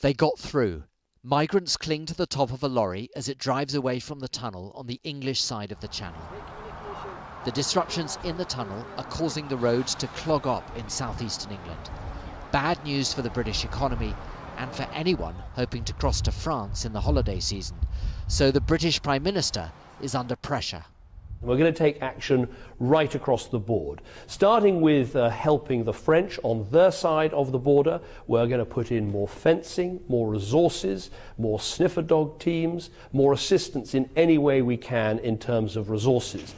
They got through. Migrants cling to the top of a lorry as it drives away from the tunnel on the English side of the channel. The disruptions in the tunnel are causing the roads to clog up in southeastern England. Bad news for the British economy and for anyone hoping to cross to France in the holiday season. So the British Prime Minister is under pressure. We're going to take action right across the board, starting with helping the French on their side of the border. We're going to put in more fencing, more resources, more sniffer dog teams, more assistance in any way we can in terms of resources.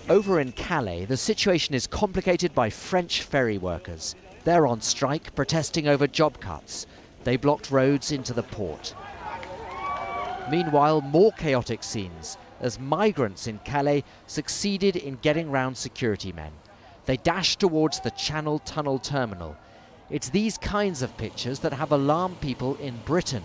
Over in Calais, the situation is complicated by French ferry workers. They're on strike, protesting over job cuts. They blocked roads into the port. Meanwhile, more chaotic scenes as migrants in Calais succeeded in getting round security men. They dashed towards the Channel Tunnel terminal. It's these kinds of pictures that have alarmed people in Britain.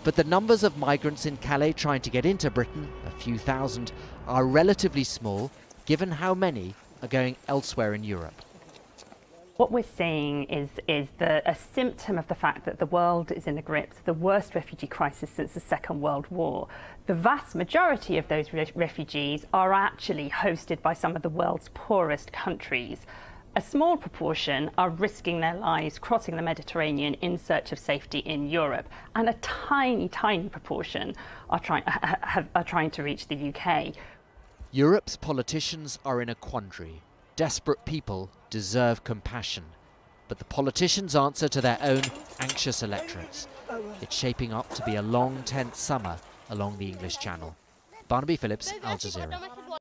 But the numbers of migrants in Calais trying to get into Britain, a few thousand, are relatively small, given how many are going elsewhere in Europe. What we're seeing is a symptom of the fact that the world is in the grip of the worst refugee crisis since the Second World War. The vast majority of those refugees are actually hosted by some of the world's poorest countries. A small proportion are risking their lives crossing the Mediterranean in search of safety in Europe, and a tiny, tiny proportion are trying to reach the UK. Europe's politicians are in a quandary. Desperate people deserve compassion. But the politicians' answer to their own anxious electorates. It's shaping up to be a long, tense summer along the English Channel. Barnaby Phillips, Al Jazeera.